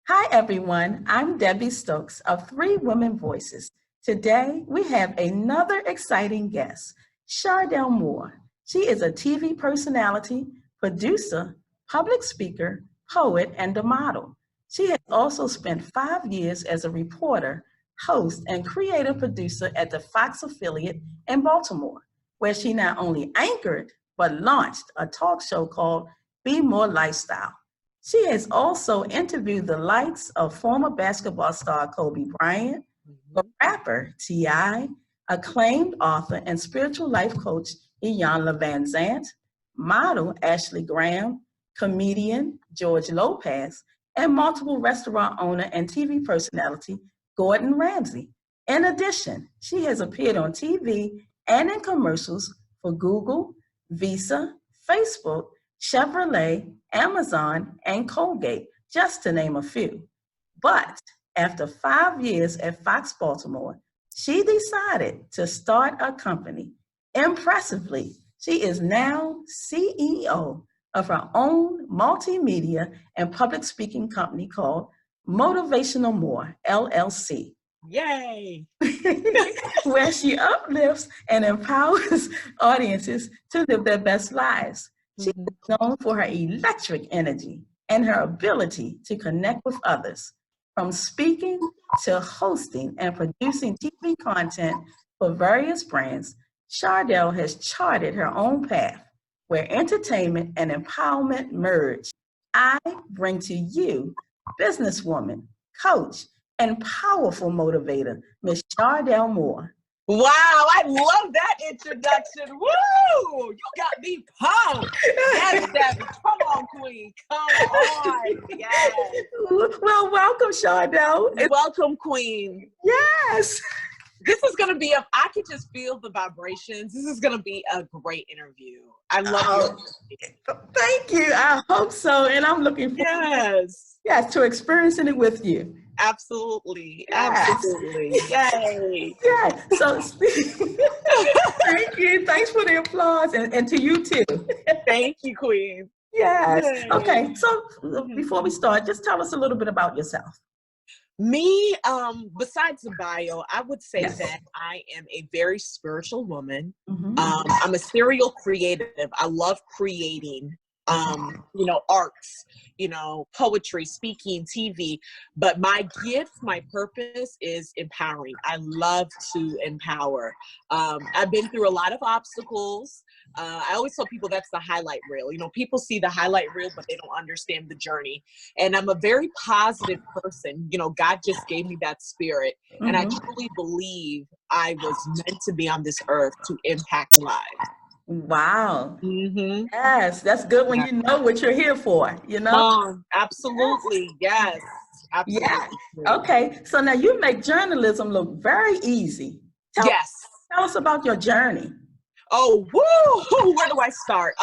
Hi, everyone. I'm Debbie Stokes of Three Women Voices. Today, we have another exciting guest, Chardelle Moore. She is a TV personality, producer, public speaker, poet, and a model. She has also spent 5 years as a reporter, host, and creative producer at the Fox affiliate in Baltimore, where she not only anchored, but launched a talk show called Be More Lifestyle. She has also interviewed the likes of former basketball star Kobe Bryant, the rapper T.I., acclaimed author and spiritual life coach Iyanla Van Zant, model Ashley Graham, comedian George Lopez, and multiple restaurant owner and TV personality Gordon Ramsay. In addition, she has appeared on TV and in commercials for Google, Visa, Facebook, Chevrolet, Amazon, and Colgate, just to name a few. But after 5 years at Fox Baltimore, she decided to start a company. Impressively, she is now CEO of her own multimedia and public speaking company called Motivational Moore, LLC. Yay! Where she uplifts and empowers audiences to live their best lives. She is known for her electric energy and her ability to connect with others. From speaking to hosting and producing TV content for various brands, Chardelle has charted her own path where entertainment and empowerment merge. I bring to you businesswoman, coach, and powerful motivator, Miss Chardelle Moore. Wow, I love that introduction. Woo! You got me pumped. Yes, Debbie. Come on, Queen. Come on. Yes. Well, welcome, Chardelle. Welcome, Queen. Yes. This is going to be I could just feel the vibrations. This is going to be a great interview. I love it. Thank you. I hope so. And I'm looking forward to experiencing it with you. Absolutely. Yes. Absolutely. Yay. Yeah. So thank you. Thanks for the applause. And to you too. Thank you, Queen. Yes. Yay. Okay. So before we start, just tell us a little bit about yourself. Me, besides the bio, I would say that I am a very spiritual woman. I'm a serial creative. I love creating, arts, poetry, speaking, TV. But my gift, my purpose is empowering. I love to empower. I've been through a lot of obstacles. I always tell people that's the highlight reel. People see the highlight reel, but they don't understand the journey. And I'm a very positive person. God just gave me that spirit. And I truly believe I was meant to be on this earth to impact lives. Wow. Yes, that's good when you know what you're here for, Absolutely. Yes. Absolutely. Yeah. Okay. So now you make journalism look very easy. Tell us about your journey. Oh, woo! Where do I start?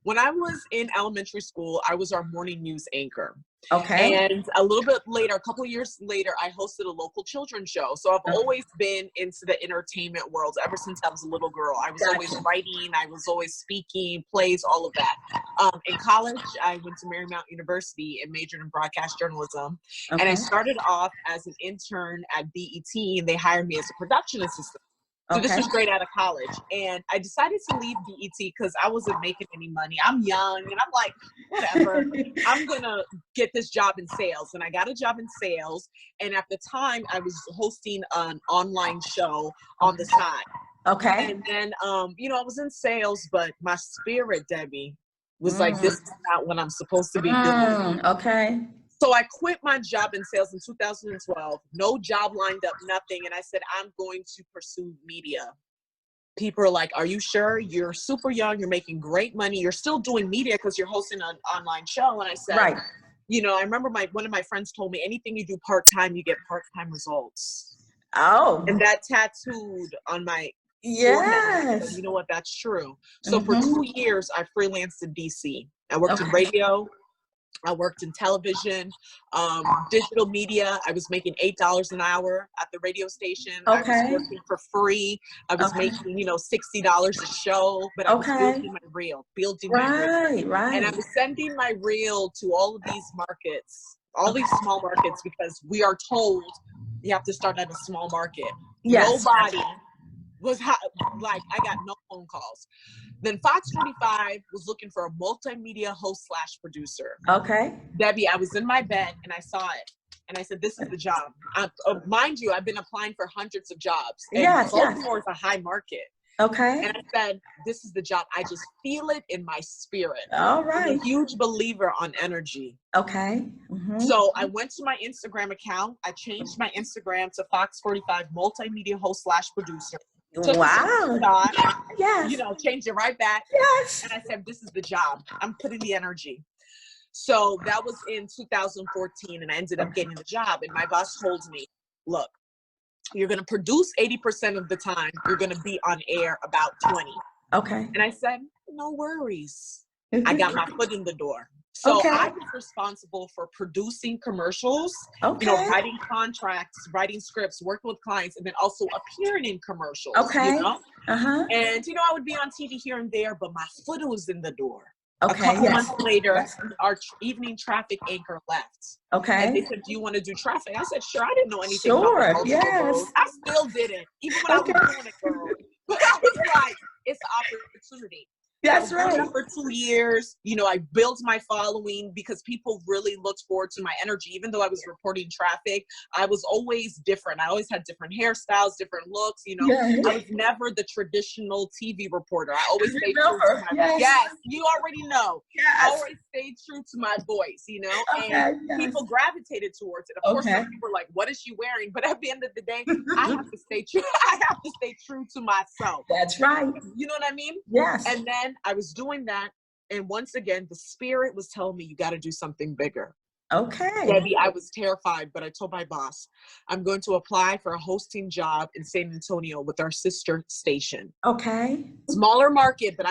When I was in elementary school, I was our morning news anchor. Okay. And a little bit later, a couple of years later, I hosted a local children's show. So I've always been into the entertainment world ever since I was a little girl. I was always writing, I was always speaking, plays, all of that. In college, I went to Marymount University and majored in broadcast journalism. And I started off as an intern at BET, and they hired me as a production assistant. So this was straight out of college. And I decided to leave BET because I wasn't making any money. I'm young and I'm like, whatever, I'm going to get this job in sales. And I got a job in sales. And at the time I was hosting an online show on the side. Okay. And then, I was in sales, but my spirit, Debbie, was like, this is not what I'm supposed to be doing. Okay. So I quit my job in sales in 2012. No job lined up, nothing. And I said, I'm going to pursue media. People are like, are you sure? You're super young. You're making great money. You're still doing media because you're hosting an online show. And I said, I remember one of my friends told me, anything you do part-time, you get part-time results. Oh. And that tattooed on my forehead. So you know what? That's true. So for 2 years, I freelanced in DC. I worked in radio, I worked in television, digital media. I was making $8 an hour at the radio station. I was working for free. I was making, you know, $60 a show, but I was building my reel, And I was sending my reel to all of these markets, all these small markets, because we are told you have to start at a small market. Nobody was like, I got no phone calls. Then Fox 45 was looking for a multimedia host / producer. Debbie, I was in my bed and I saw it. And I said, this is the job. Mind you, I've been applying for hundreds of jobs. And Baltimore is a high market. And I said, this is the job. I just feel it in my spirit. I'm a huge believer on energy. So I went to my Instagram account. I changed my Instagram to Fox 45 multimedia host / producer. Took you know, changed it right back. And I said, this is the job. I'm putting the energy. So that was in 2014, and I ended up getting the job. And my boss told me, look, you're going to produce 80% of the time. You're going to be on air about 20. And I said, no worries. I got my foot in the door. So I was responsible for producing commercials, you know, writing contracts, writing scripts, working with clients, and then also appearing in commercials, you know? And, you know, I would be on TV here and there, but my foot was in the door. A couple months later, our evening traffic anchor left. And they said, do you want to do traffic? I said, sure. I didn't know anything about the roads. I still didn't, even when I was doing it, girl. But I was like, it's an opportunity. That's right. For 2 years, you know, I built my following because people really looked forward to my energy. Even though I was reporting traffic, I was always different. I always had different hairstyles, different looks. You know, I was never the traditional TV reporter. I always stayed true to my you already know. I always stayed true to my voice, you know, and people gravitated towards it. Of course, some people were like, what is she wearing? But at the end of the day, I have to stay true. I have to stay true to myself. That's right. You know what I mean? Yes. And then I was doing that. And once again, the spirit was telling me, you got to do something bigger. Debbie, I was terrified, but I told my boss, I'm going to apply for a hosting job in San Antonio with our sister station. Smaller market, but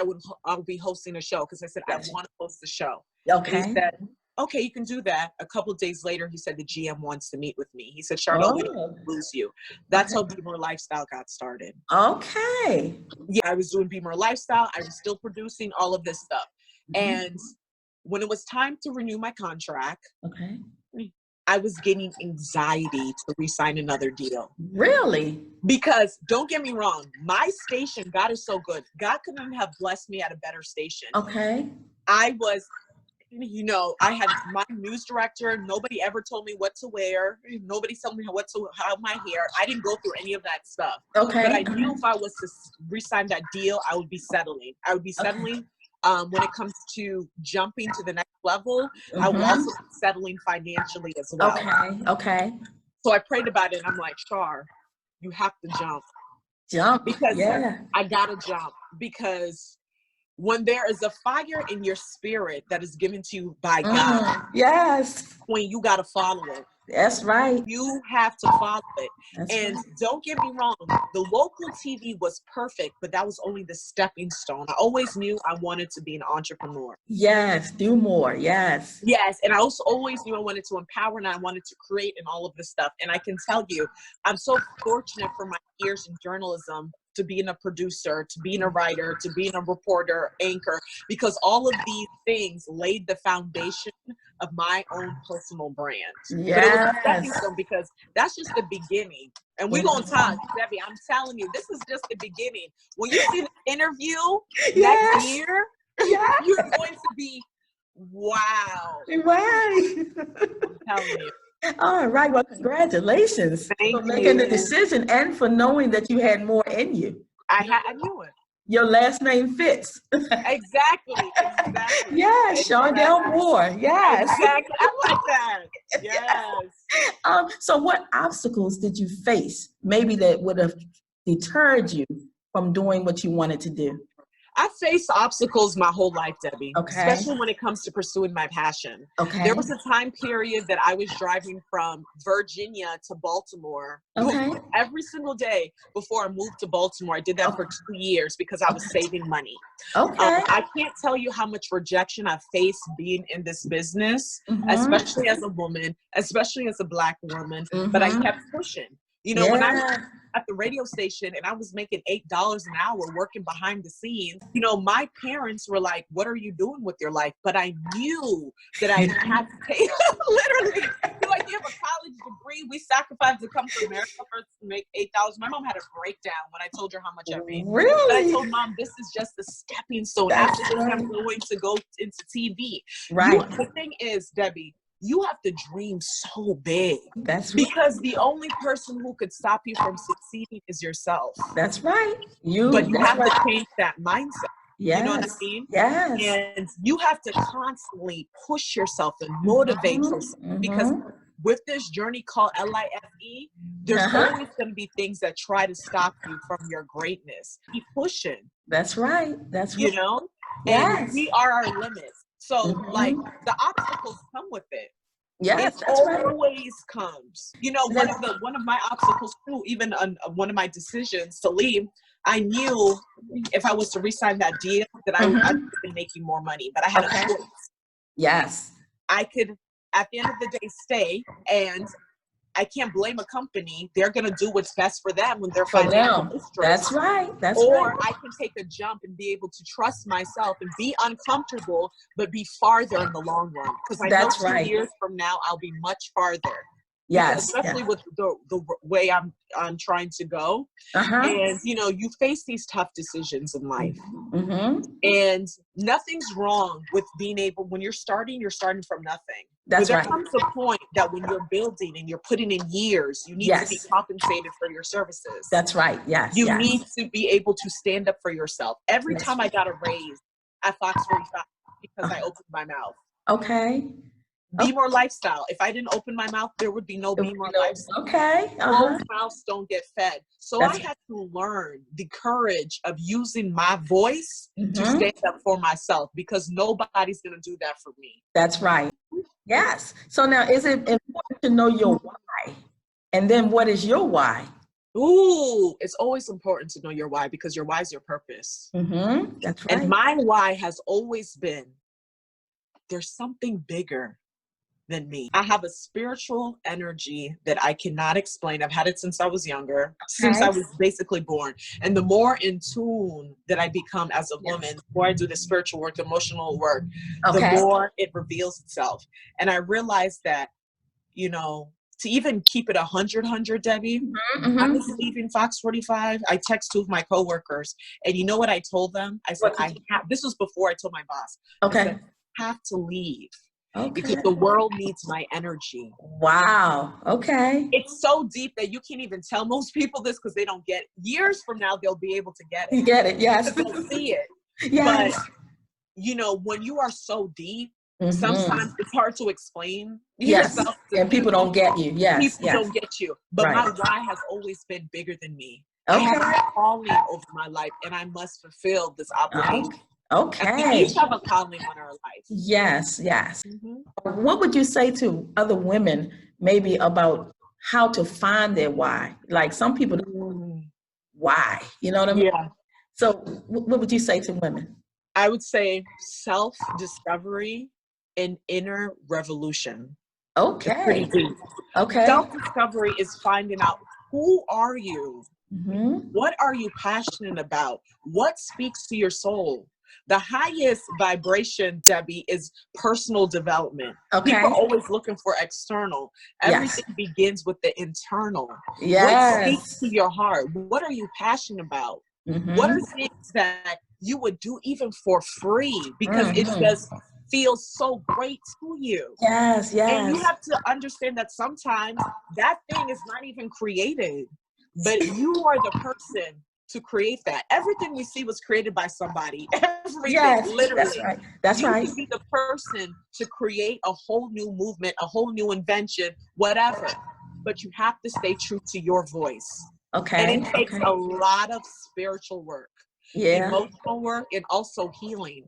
I'll be hosting a show because I said, I want to host the show. And he said, okay, you can do that. A couple of days later, he said, the GM wants to meet with me. He said, Chardelle, we don't lose you. That's how Be More Lifestyle got started. Yeah, I was doing Be More Lifestyle. I was still producing all of this stuff. And when it was time to renew my contract, I was getting anxiety to re-sign another deal. Really? Because don't get me wrong, my station, God is so good. God couldn't have blessed me at a better station. I was, you know, I had my news director. Nobody ever told me what to wear. Nobody told me how my hair. I didn't go through any of that stuff. But I knew if I was to re-sign that deal, I would be settling. I would be settling when it comes to jumping to the next level. I would also be settling financially as well. So I prayed about it, and I'm like, Char, you have to jump. Because I gotta jump, because when there is a fire in your spirit that is given to you by God, when you got to follow it. That's right. You have to follow it. And don't get me wrong, the local TV was perfect, but that was only the stepping stone. I always knew I wanted to be an entrepreneur. Do more. Yes, and I also always knew I wanted to empower, and I wanted to create, and all of this stuff. And I can tell you, I'm so fortunate for my years in journalism to being a producer, to being a writer, to being a reporter, anchor, because all of these things laid the foundation of my own personal brand. But it was a stepping stone, because that's just the beginning. And we're going to talk, Debbie, I'm telling you, this is just the beginning. When you see the interview next year, you're going to be, wow. I'm telling you. All right. Well, congratulations for making the decision and for knowing that you had more in you. I knew it. Your last name fits. Exactly. Yes, Chardelle Moore. Yes. Exactly. I like that. Yes. So what obstacles did you face, maybe that would have deterred you from doing what you wanted to do? I've faced obstacles my whole life, Debbie, Okay. especially when it comes to pursuing my passion. Okay. There was a time period that I was driving from Virginia to Baltimore every single day before I moved to Baltimore. I did that for 2 years because I was saving money. Okay. I can't tell you how much rejection I faced being in this business, especially as a woman, especially as a Black woman, but I kept pushing. You know, when I was at the radio station and I was making $8 an hour working behind the scenes, you know, my parents were like, what are you doing with your life? But I knew that I had to pay, literally, you know, you have a college degree. We sacrificed to come to America first to make $8. My mom had a breakdown when I told her how much I made. Really? But I told Mom, this is just a stepping stone. After this, I'm going to go into TV. Right. The thing is, Debbie, you have to dream so big. That's right. Because the only person who could stop you from succeeding is yourself. That's right. But you have to change that mindset. Yes. You know what I mean? Yes. And you have to constantly push yourself and motivate yourself. Because with this journey called LIFE, there's always going to be things that try to stop you from your greatness. Keep pushing. That's right. That's you right. know? Yes. And we are our limits. So like the obstacles come with it. Yes, it that's always comes. You know, one of my obstacles too, even one of my decisions to leave, I knew if I was to re-sign that deal that I would have been making more money, but I had a choice. Yes. I could, at the end of the day, stay, and I can't blame a company. They're going to do what's best for them when they're financial distress. That's right. That's or I can take a jump and be able to trust myself and be uncomfortable, but be farther in the long run. Because I know 2 years from now, I'll be much farther. Yes. Especially with the way I'm trying to go. And, you know, you face these tough decisions in life. And nothing's wrong with being able, when you're starting from nothing. That's right. There comes a point that when you're building and you're putting in years, you need to be compensated for your services. That's right. Yes. You need to be able to stand up for yourself. Every time I got a raise at Fox 45 because I opened my mouth. Okay. Be More Lifestyle. If I didn't open my mouth, there would be no Be More Lifestyle. Okay. Closed mouths don't get fed. So I had to learn the courage of using my voice to stand up for myself, because nobody's going to do that for me. That's right. Yes. So now, is it important to know your why? And then what is your why? Ooh, it's always important to know your why, because your why is your purpose. That's right. And my why has always been, there's something bigger than me. I have a spiritual energy that I cannot explain. I've had it since I was younger, since I was basically born. And the more in tune that I become as a woman, the more I do the spiritual work, the emotional work, the more it reveals itself. And I realized that, you know, to even keep it 100, Debbie, I was leaving Fox 45. I text two of my coworkers, and you know what I told them? I said, this was before I told my boss. I said, I have to leave. Because the world needs my energy. Wow. Okay. It's so deep that you can't even tell most people this, because they don't get it. Years from now, they'll be able to get it. You get it, yes. They'll see it. Yes. But, you know, when you are so deep, sometimes it's hard to explain yourself. And people don't get you. Yes. People don't get you. But my why has always been bigger than me. I have a calling over my life, and I must fulfill this obligation. Okay. We each have a calling on our life. Yes, yes. What would you say to other women maybe about how to find their why? Like some people don't know why, you know what I mean? Yeah. So what would you say to women? I would say self-discovery and inner revolution. Okay. Okay. Self-discovery is finding out, who are you? What are you passionate about? What speaks to your soul? The highest vibration, Debbie, is personal development. People are always looking for external. Everything begins with the internal. What speaks to your heart? What are you passionate about? What are things that you would do even for free, because it just feels so great to you? Yes, yes. And you have to understand that sometimes that thing is not even created, but you are the person to create that. Everything we see was created by somebody. Everything, literally. That's right. That's right. You can be the person to create a whole new movement, a whole new invention, whatever. But you have to stay true to your voice. Okay. And it takes a lot of spiritual work. Yeah. emotional work, and also healing.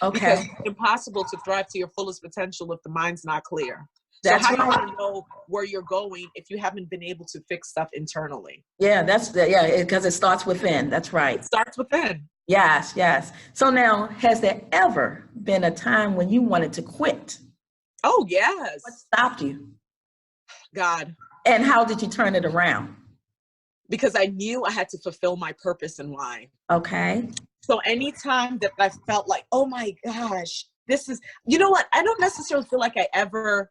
Because Okay. it's impossible to thrive to your fullest potential if the mind's not clear. So That's how do you right. want to know where you're going if you haven't been able to fix stuff internally? Yeah, because it starts within. That's It right. starts within. Yes, yes. So now, has there ever been a time when you wanted to quit? Oh, What yes. stopped you? God. And how did you turn it around? Because I knew I had to fulfill my purpose and why. Okay. So anytime that I felt like, oh my gosh, this is, you know what? I don't necessarily feel like I ever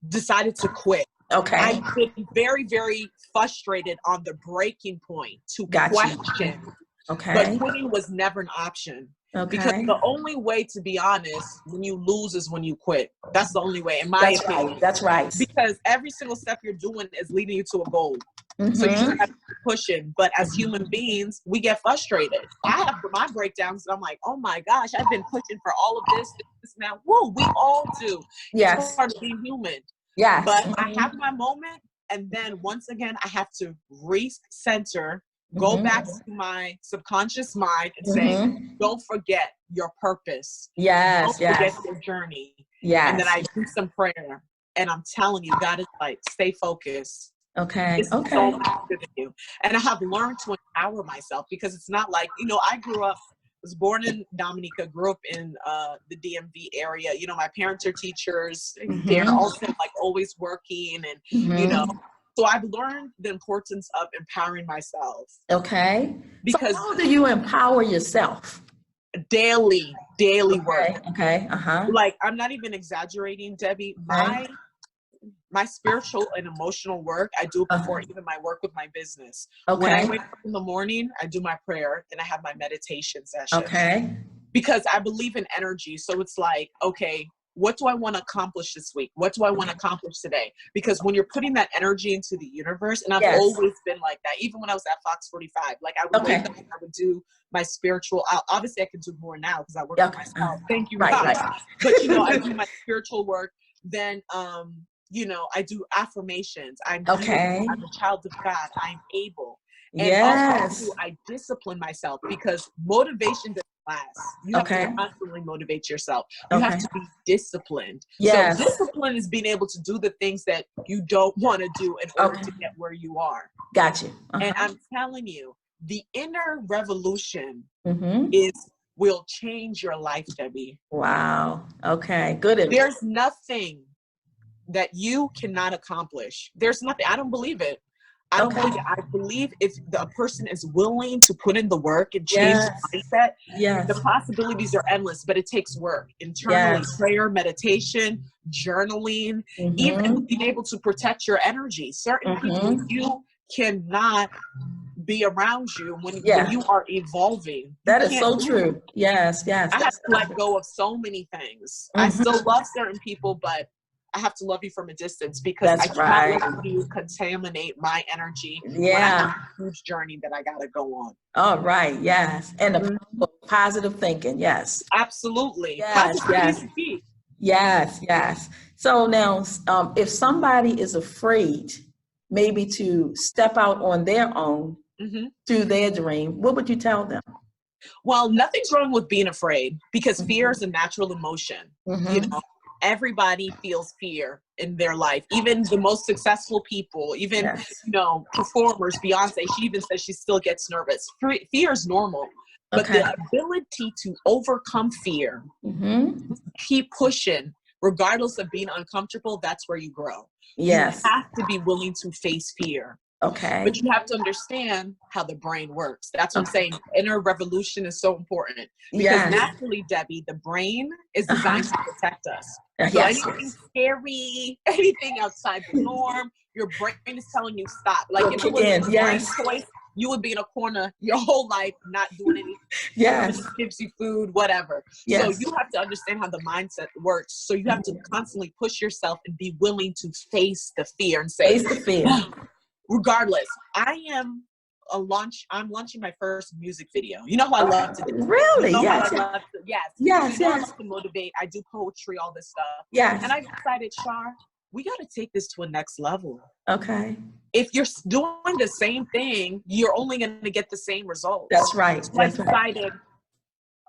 decided to quit. Okay. I've been very, very frustrated on the breaking point to Got you. question. Okay. But quitting was never an option. Because Okay. the only way, to be honest, when you lose is when you quit. That's the only way, in my That's opinion. right. That's right. Because every single step you're doing is leading you to a goal. Mm-hmm. So you just have to keep pushing. But as human beings, we get frustrated. I have my breakdowns and I'm like, oh my gosh, I've been pushing for all of this now. Whoa, we all do. Yes. It's part of being human. Yes. But I have my moment, and then once again, I have to recenter, go back to my subconscious mind and say, don't forget your purpose. Yes. Don't forget your journey. Yes. And then I do some prayer. And I'm telling you, God is like, stay focused. Okay. It's so much bigger than you. And I have learned to empower myself, because it's not like, I was born in Dominica, grew up in the DMV area. My parents are teachers. They're also like always working, and so I've learned the importance of empowering myself. Okay. Because so how do you empower yourself? Daily work. Okay. Like, I'm not even exaggerating, Debbie. My spiritual and emotional work I do before even my work with my business. Okay. When I wake up in the morning, I do my prayer and I have my meditation session. Okay. Because I believe in energy. So it's like, okay, what do I want to accomplish this week? What do I want to accomplish today? Because when you're putting that energy into the universe, and I've always been like that, even when I was at Fox 45, like I would wake up and I would do my spiritual, obviously I can do more now because I work with myself. Thank you, God. But I do my spiritual work. Then, I do affirmations. I'm I'm a child of God. I'm able. And also I discipline myself, because motivation doesn't last. You have to constantly motivate yourself. You have to be disciplined. So discipline is being able to do the things that you don't want to do in order to get where you are. Got you. And I'm telling you, the inner revolution will change your life, Debbie. Wow. Okay. Good. There's nothing that you cannot accomplish. There's nothing. I don't believe it. I don't believe it. I believe if the person is willing to put in the work and change the mindset, the possibilities are endless, but it takes work. Internally, prayer, meditation, journaling, even being able to protect your energy. Certain people you cannot be around you when you are evolving. That is so true. Yes. I have to let go of so many things. I still love certain people, but I have to love you from a distance, because I cannot let you contaminate my energy when I have a huge journey that I got to go on. All right. Yes. And the positive thinking. Yes. Absolutely. Yes. Yes. So now, if somebody is afraid maybe to step out on their own to their dream, what would you tell them? Well, nothing's wrong with being afraid, because fear is a natural emotion. Everybody feels fear in their life, even the most successful people, even performers. Beyonce, she even says she still gets nervous. Fear is normal, but the ability to overcome fear, keep pushing regardless of being uncomfortable, that's where you grow. You have to be willing to face fear. But you have to understand how the brain works. That's what I'm saying. Inner revolution is so important, because naturally, Debbie, the brain is designed to protect us. So anything scary, anything outside the norm, your brain is telling you stop. Like if it was a brain choice, you would be in a corner your whole life not doing anything. It gives you food, whatever. So you have to understand how the mindset works. So you have to constantly push yourself and be willing to face the fear and say, regardless, I'm launching my first music video. You know who I love to do. Really? Yes. I love to motivate. I do poetry, all this stuff. And I decided, Char, we got to take this to a next level. Okay. If you're doing the same thing, you're only going to get the same results. That's right. So I decided,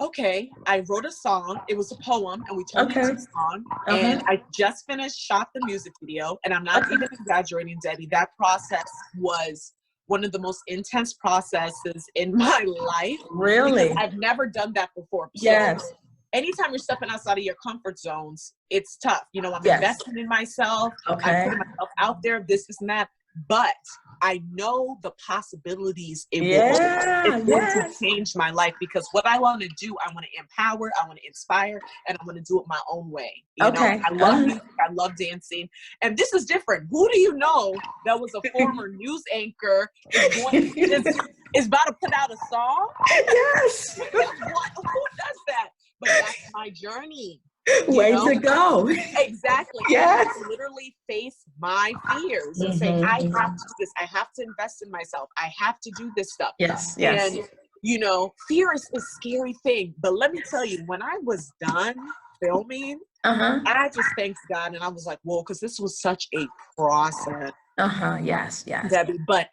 okay, I wrote a song. It was a poem, and we turned it into a song. And I just shot the music video, and I'm not even exaggerating, Debbie. That process was one of the most intense processes in my life. Really? Because I've never done that before. Yes. So anytime you're stepping outside of your comfort zones, it's tough. You know, I'm investing in myself. I'm putting myself out there, this and that. But I know the possibilities it will. It's going to change my life, because what I want to do, I want to empower, I want to inspire, and I want to do it my own way. You know, I love music, I love dancing, and this is different. Who do you know that was a former news anchor is about to put out a song? Yes. Who does that? But that's my journey. Way to go. Exactly. Yes. I have to literally face my fears and say, I have to do this. I have to invest in myself. I have to do this stuff. Yes. And, you know, fear is a scary thing. But let me tell you, when I was done filming, I just thanked God. And I was like, whoa, because this was such a process. Yes. Debbie, but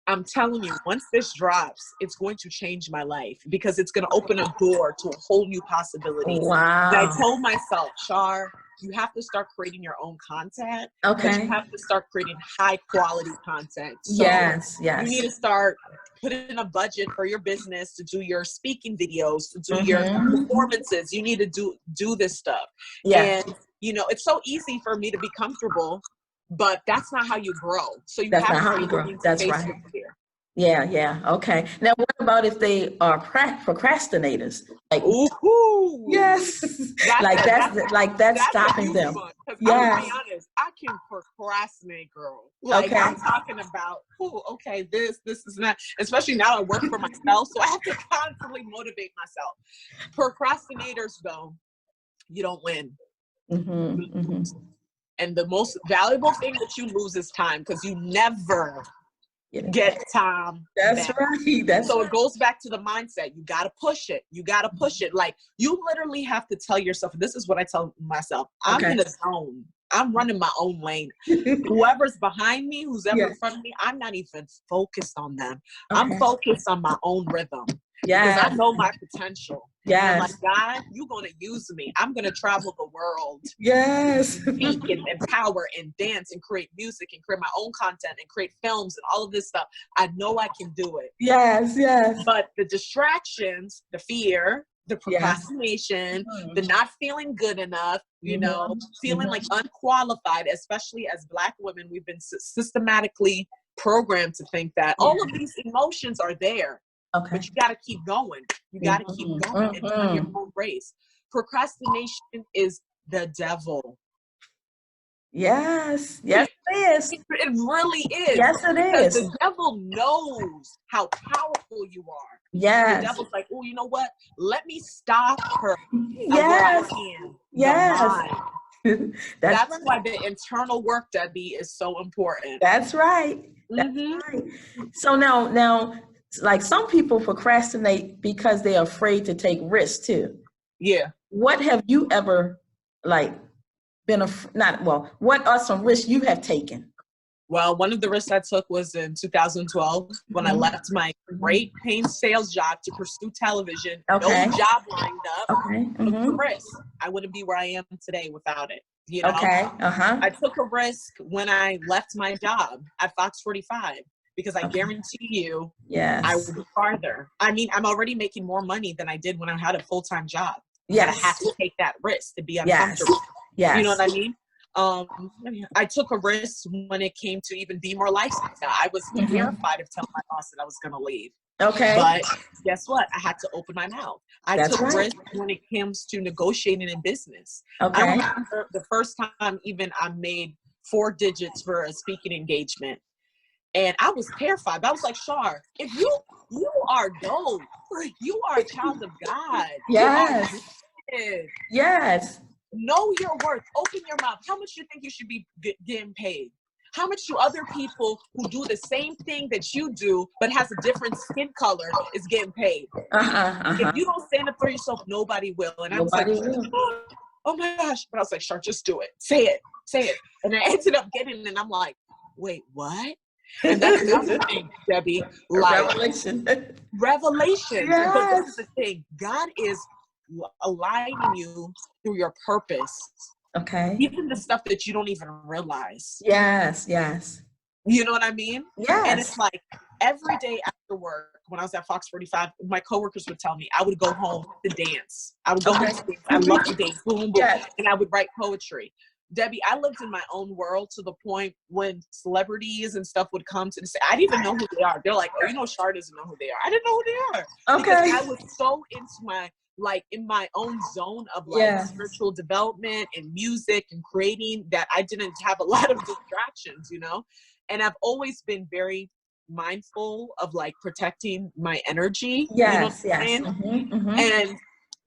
I'm telling you, once this drops, it's going to change my life, because it's going to open a door to a whole new possibility. Wow. And I told myself, Char, you have to start creating your own content. Okay. But you have to start creating high quality content. So yes. You need to start putting a budget for your business to do your speaking videos, to do your performances. You need to do this stuff. Yes. And, you know, it's so easy for me to be comfortable, but that's not how you grow. So you that's have not to how you grow. That's right. Fear. Yeah. Okay. Now, what about if they are procrastinators? Like, ooh, yes, that's stopping them. Yes. I'm gonna be honest, I can procrastinate, girl. Like, I'm talking about, this is not. Especially now, I work for myself, so I have to constantly motivate myself. Procrastinators, though, you don't win. And the most valuable thing that you lose is time, because you never get time. That's back. Right. So it goes back to the mindset. You got to push it. Like, you literally have to tell yourself, this is what I tell myself. I'm in a zone. I'm running my own lane. Whoever's behind me, who's ever in front of me, I'm not even focused on them. I'm focused on my own rhythm. Because I know my potential. I'm like, God, you're going to use me. I'm going to travel the world. Speak and empower and dance and create music and create my own content and create films and all of this stuff. I know I can do it. But the distractions, the fear, the procrastination, the not feeling good enough, you know, feeling like unqualified, especially as Black women, we've been systematically programmed to think that all of these emotions are there. But you got to keep going. You got to keep going and run your own race. Procrastination is the devil. Yes, it is. It really is. Yes, it is. The devil knows how powerful you are. Yes. The devil's like, oh, you know what? Let me stop her. Yes. That's why the internal work, Debbie, is so important. That's right. That's right. So now, like, some people procrastinate because they're afraid to take risks too. Yeah. What have you ever what are some risks you have taken? Well, one of the risks I took was in 2012 when I left my great paying sales job to pursue television. No job lined up. Took a risk. I wouldn't be where I am today without it. You know? I took a risk when I left my job at Fox 45. Because I guarantee you, I will be farther. I mean, I'm already making more money than I did when I had a full-time job. But I have to take that risk to be uncomfortable. You know what I mean? I took a risk when it came to even be more lifestyle. I was terrified of telling my boss that I was going to leave. But guess what? I had to open my mouth. I took risk when it comes to negotiating in business. I remember the first time even I made 4 digits for a speaking engagement. And I was terrified. I was like, Char, if you are dope, you are a child of God. Yes. Know your worth. Open your mouth. How much do you think you should be getting paid? How much do other people who do the same thing that you do, but has a different skin color, is getting paid? If you don't stand up for yourself, nobody will. And I was like, oh my gosh. But I was like, Char, just do it. Say it. say it. And I ended up getting it, and I'm like, wait, what? And that's another thing, Debbie. Like, revelation. Yes. But this is the thing. God is aligning you through your purpose. Okay. Even the stuff that you don't even realize. Yes, yes. You know what I mean? Yes. And it's like every day after work, when I was at Fox 45, my coworkers would tell me I would go home to dance. I would go home to dance. I love to dance. Boom, boom. Yes. And I would write poetry. Debbie, I lived in my own world to the point when celebrities and stuff would come to the I didn't even know who they are. They're like, oh, you know, Char doesn't know who they are. I didn't know who they are. Okay. Because I was so into my, like, in my own zone of like spiritual development and music and creating that I didn't have a lot of distractions, you know? And I've always been very mindful of like protecting my energy. Yes, you know what I'm saying? And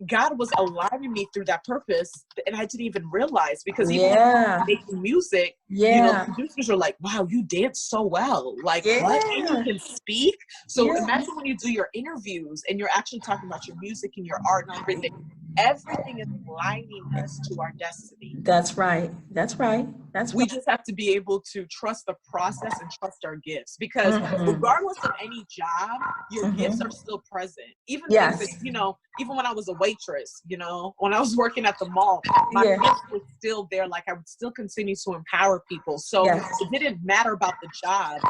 God was aligning me through that purpose, and I didn't even realize, because even when I was making music, you know, producers are like, wow, you dance so well. Like, what? And you can speak? So imagine when you do your interviews and you're actually talking about your music and your art and everything. Everything is aligning us to our destiny. That's right. That's right. That's we just have to be able to trust the process and trust our gifts, because regardless of any job, your gifts are still present. Even things that, you know, even when I was a waitress, you know, when I was working at the mall, my gifts were still there. Like, I would still continue to empower people. So it didn't matter about the job.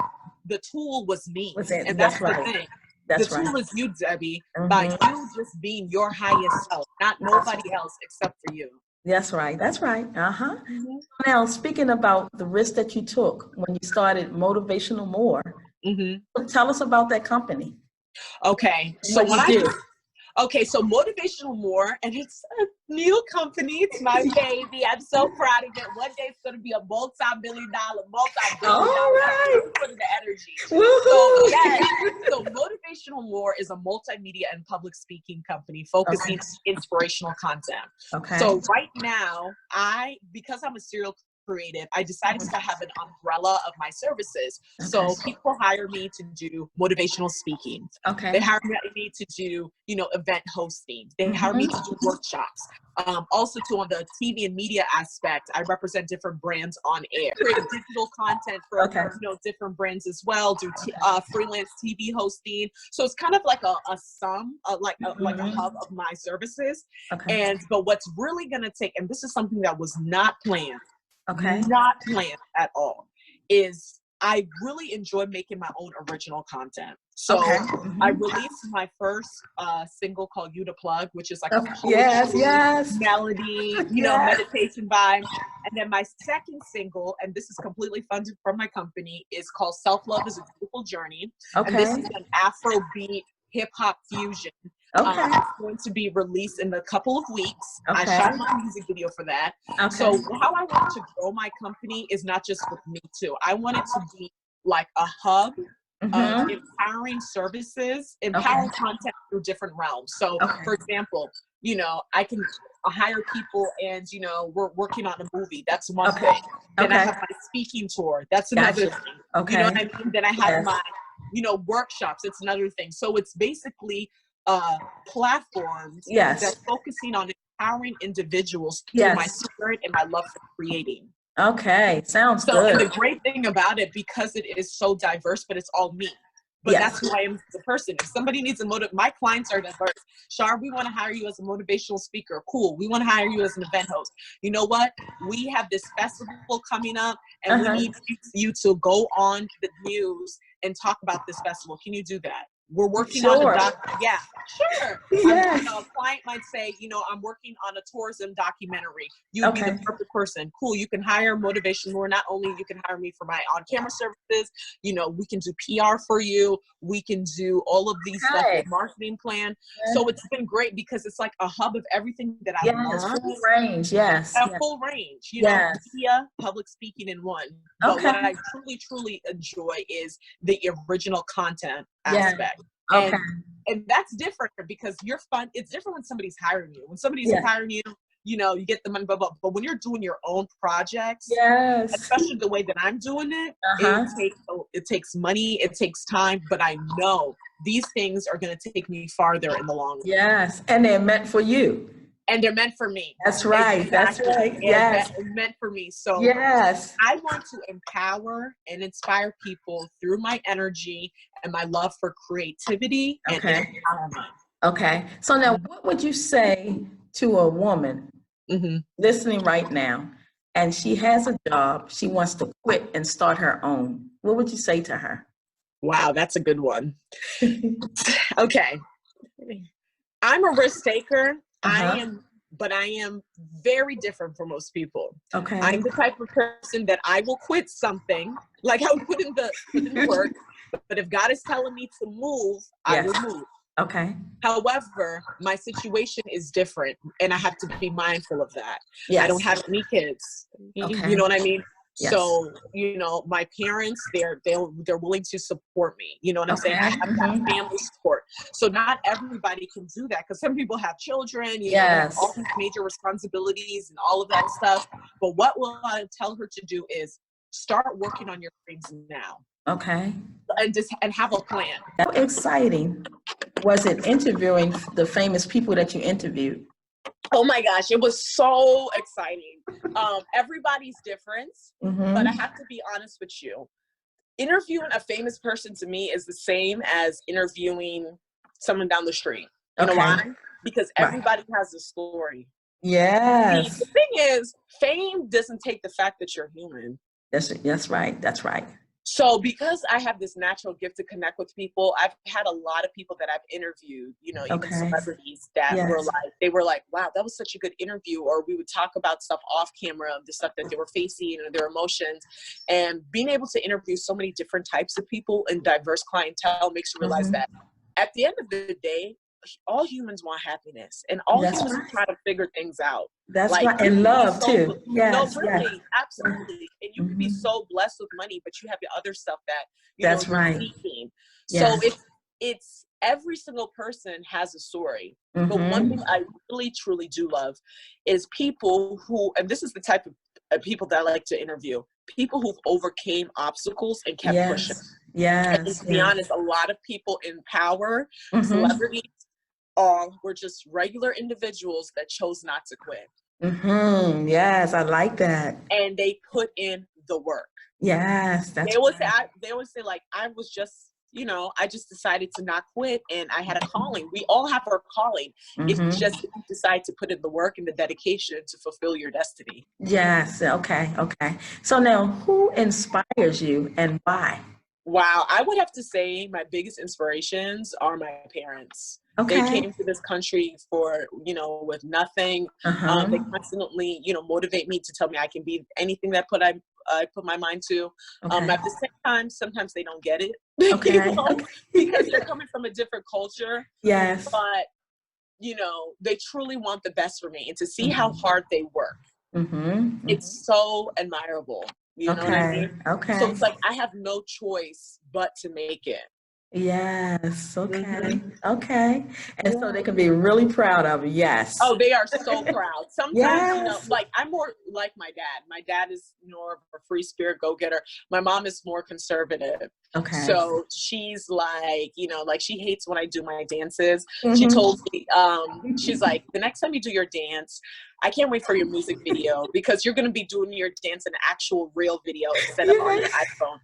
The tool was me. And that's the thing. The tool is you, Debbie, by you just being your highest self, not nobody else except for you. That's right. That's right. Now, speaking about the risk that you took when you started Motivational Moore, tell us about that company. Okay. So so Motivational Moore, and it's a new company. It's my baby. I'm so proud of it. One day it's going to be a multi-billion dollar company. Put in the energy. So Motivational Moore is a multimedia and public speaking company focusing on inspirational content. So right now, because I'm a serial creative, I decided to have an umbrella of my services. So people hire me to do motivational speaking. They hire me to do, you know, event hosting. They hire me to do workshops. Also, too, on the TV and media aspect, I represent different brands on air. Create digital content for you know, different brands as well. Do freelance TV hosting. So it's kind of like a hub of my services. But what's really going to take, and this is something that was not planned. Not planned at all, is I really enjoy making my own original content. So I released my first single called You to Plug, which is like a poetry, melody, you know, meditation vibe. And then my second single, and this is completely funded from my company, is called Self-Love is a Beautiful Journey. And this is an Afrobeat hip-hop fusion. It's going to be released in a couple of weeks. I shot my music video for that. So how I want to grow my company is not just with me too. I want it to be like a hub of empowering services, empowering content through different realms. So for example, you know, I can hire people and, you know, we're working on a movie. That's one thing. Then I have my speaking tour. That's another thing. You know what I mean? Then I have my, you know, workshops. It's another thing. So it's basically platforms that's focusing on empowering individuals through my spirit and my love for creating. Sounds good. And the great thing about it, because it is so diverse, but it's all me. But that's who I am as a person. If somebody needs my clients are diverse. Char, we want to hire you as a motivational speaker. Cool. We want to hire you as an event host. You know what? We have this festival coming up, and we need you to go on the news and talk about this festival. Can you do that? We're working on a a client might say, you know, I'm working on a tourism documentary. You'd be the perfect person. Cool. You can hire Motivation More. Not only you can hire me for my on-camera services, you know, we can do PR for you. We can do all of these stuff with marketing plan. So it's been great because it's like a hub of everything that I love. Full range. Full range. You know, media, public speaking in one. But what I truly, truly enjoy is the original content aspect. And that's different because you're fun. It's different when somebody's hiring you. When somebody's hiring you, you know, you get the money, blah, blah. But when you're doing your own projects, especially the way that I'm doing it, it takes money, it takes time, but I know these things are going to take me farther in the long run. And they're meant for you. And they're meant for me. That's right. Exactly. That's right. Yes. Meant for me. So yes, I want to empower and inspire people through my energy and my love for creativity and empowerment. Okay. So now, what would you say to a woman listening right now, and she has a job, she wants to quit and start her own? What would you say to her? Wow, that's a good one. Okay. I'm a risk taker. But I am very different from most people. Okay. I'm the type of person that I will quit something, like I would put in the work, but if God is telling me to move, I will move. Okay. However, my situation is different, and I have to be mindful of that. Yes. I don't have any kids. Okay. You know what I mean? Yes. So, you know, my parents, they're willing to support me. You know what I'm saying? I have that family support. So not everybody can do that, because some people have children, you know, they have all these major responsibilities and all of that stuff. But what will I tell her to do is start working on your dreams now. Okay. And have a plan. How exciting was it interviewing the famous people that you interviewed? Oh my gosh, it was so exciting. Everybody's different, but I have to be honest with you. Interviewing a famous person to me is the same as interviewing someone down the street. You know why? Because everybody has a story. Yes. The thing is, fame doesn't take the fact that you're human. That's right. That's right. So because I have this natural gift to connect with people, I've had a lot of people that I've interviewed, you know, even celebrities that were like, wow, that was such a good interview. Or we would talk about stuff off camera, the stuff that they were facing and their emotions. And being able to interview so many different types of people and diverse clientele makes you realize that at the end of the day, all humans want happiness, and all humans try to figure things out. That's like, right. And love too. Yes. No, really, absolutely. And you can be so blessed with money, but you have the other stuff that you're seeking. So it's every single person has a story. But one thing I really truly do love is people who, and this is the type of people that I like to interview, people who've overcame obstacles and kept pushing. Yes. And to be honest, a lot of people in power, celebrities, were just regular individuals that chose not to quit. Yes, I like that. And they put in the work. Yes, they always say like, I was just, you know, I just decided to not quit, and I had a calling. We all have our calling. It's just you decide to put in the work and the dedication to fulfill your destiny. Yes. Okay. So now, who inspires you and why? Wow, I would have to say my biggest inspirations are my parents. They came to this country for, you know, with nothing. They constantly, you know, motivate me to tell me I can be anything that I put my mind to. At the same time, sometimes they don't get it, you know, because they're coming from a different culture. Yes. But, you know, they truly want the best for me, and to see how hard they work. It's so admirable. You know what I mean? So it's like I have no choice but to make it. Yes. Okay. And so they can be really proud of you. Yes. Oh, they are so proud. Sometimes, you know, like I'm more like my dad. My dad is more of a free spirit go-getter. My mom is more conservative. So she's like, you know, like she hates when I do my dances. She told me, she's like, the next time you do your dance, I can't wait for your music video, because you're going to be doing your dance in an actual real video instead of on your iPhone.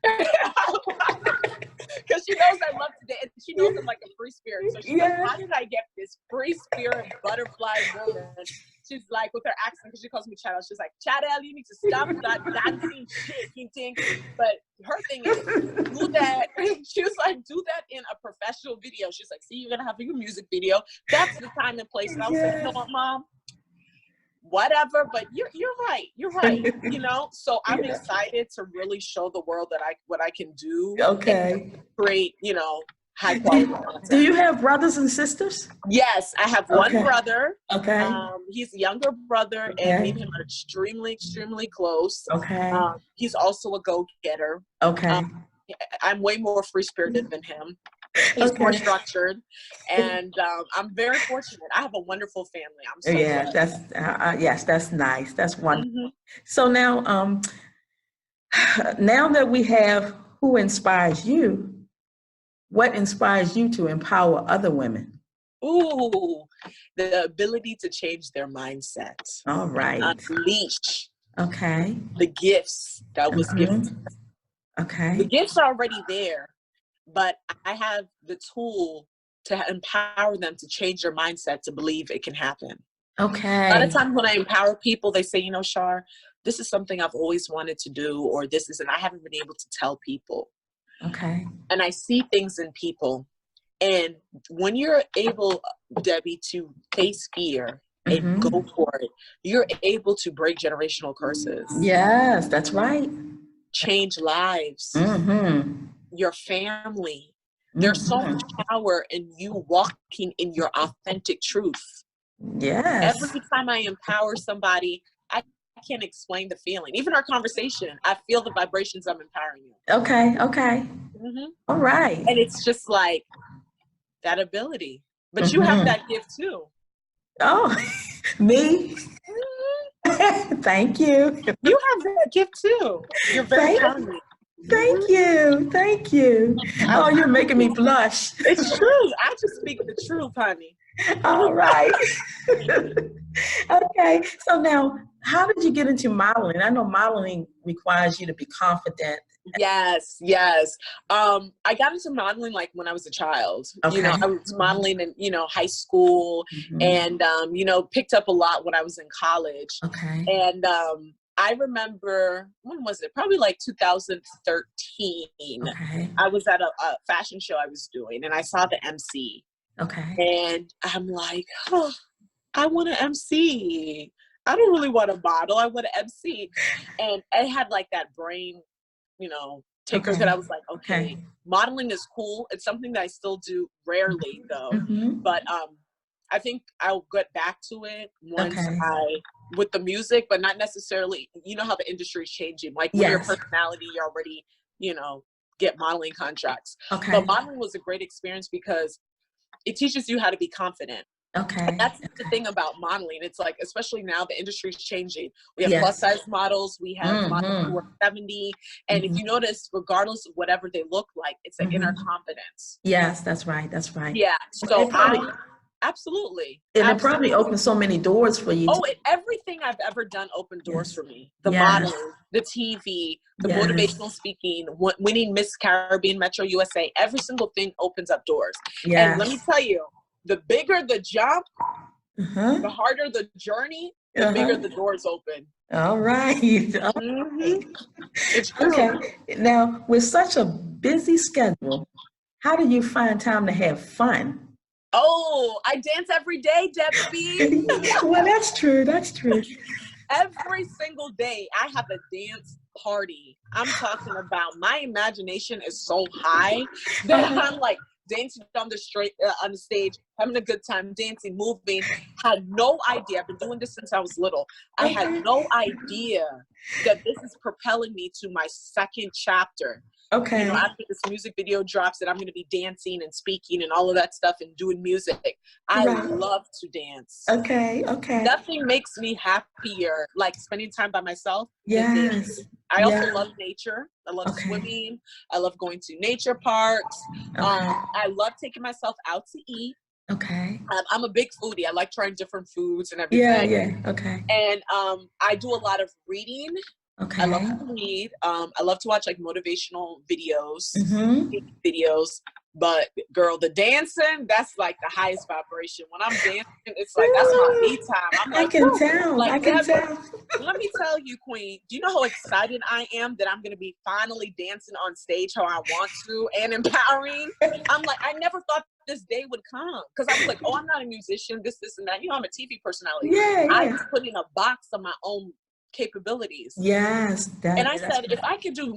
Because she knows I love to dance. She knows I'm like a free spirit. So she's like, how did I get this free spirit butterfly woman? She's like, with her accent, because she calls me Chardelle, she's like, Chardelle, you need to stop that dancing shaking thing. But her thing is, do that. She was like, do that in a professional video. She's like, see, you're going to have your music video. That's the time and place. And I was like, you know what, Mom? Whatever, but you're right, you know. So I'm excited to really show the world that what I can do. And create, you know, high quality content. Do you have brothers and sisters? Yes, I have one brother. He's a younger brother, and me and him are extremely close. He's also a go-getter. I'm way more free-spirited than him. He's more structured, and I'm very fortunate. I have a wonderful family. I'm so blessed. That's nice. That's wonderful. So now, now that we have who inspires you, what inspires you to empower other women? Ooh, the ability to change their mindset. All right. Unleash. Okay. The gifts that was given. Okay. The gifts are already there, but I have the tool to empower them to change their mindset to believe it can happen. Okay. A lot of times when I empower people, they say, you know, Char, this is something I've always wanted to do, or this is, and I haven't been able to tell people. Okay. And I see things in people. And when you're able, Debbie, to face fear and go for it, you're able to break generational curses. Yes, that's right. Change lives. Your family. There's so much power in you walking in your authentic truth. Yes. Every time I empower somebody, I can't explain the feeling. Even our conversation, I feel the vibrations I'm empowering you. Okay, okay. All right. And it's just like that ability. But you have that gift too. Oh, me? Thank you. You have that gift too. You're very charming. Thank you. Thank you. Oh, you're making me blush. It's true. I just speak the truth, honey. All right. Okay. So now, how did you get into modeling? I know modeling requires you to be confident. Yes, yes. I got into modeling like when I was a child. Okay. You know, I was modeling in, you know, high school and, you know, picked up a lot when I was in college. Okay. And I remember, when was it? Probably like 2013. Okay. I was at a fashion show I was doing and I saw the MC. Okay. And I'm like, oh, I want to MC. I don't really want to model. I want to MC. And I had like that brain, you know, taker that I was like, okay, modeling is cool. It's something that I still do rarely though. But I think I'll get back to it once with the music, but not necessarily, you know how the industry is changing. Like with your personality, you already, you know, get modeling contracts. But modeling was a great experience because it teaches you how to be confident. And that's the thing about modeling. It's like, especially now, the industry is changing. We have plus size models. We have models who are 70. And if you notice, regardless of whatever they look like, it's an inner confidence. Yes, that's right. That's right. Yeah. So absolutely. And it probably opened so many doors for you. Oh, everything I've ever done opened doors for me. The modeling, the TV, the motivational speaking, winning Miss Caribbean Metro USA. Every single thing opens up doors. And let me tell you, the bigger the jump, the harder the journey, the bigger the doors open. All right. It's true. Okay. Now, with such a busy schedule, how do you find time to have fun? Oh, I dance every day, Debbie. Well, that's true. That's true. Every single day, I have a dance party. I'm talking about my imagination is so high that I'm like dancing on the stage, having a good time, dancing, moving. Had no idea. I've been doing this since I was little. I had no idea that this is propelling me to my second chapter. Okay. You know, after this music video drops, that I'm going to be dancing and speaking and all of that stuff and doing music. I love to dance. Okay. Okay. Nothing makes me happier like spending time by myself. Yes. I also love nature. I love swimming. I love going to nature parks. I love taking myself out to eat. Okay. I'm a big foodie. I like trying different foods and everything. Yeah. Okay. And I do a lot of reading. Okay. I love to read. I love to watch like motivational videos, videos. But girl, the dancing, that's like the highest vibration. When I'm dancing, it's like, that's my me time. I'm like, I can tell. Like, I can tell. Let me tell you, Queen, do you know how excited I am that I'm going to be finally dancing on stage how I want to and empowering? I'm like, I never thought this day would come. Because I was like, oh, I'm not a musician, this and that. You know, I'm a TV personality. I was put in a box of my own capabilities. Yes. And I said, if I can do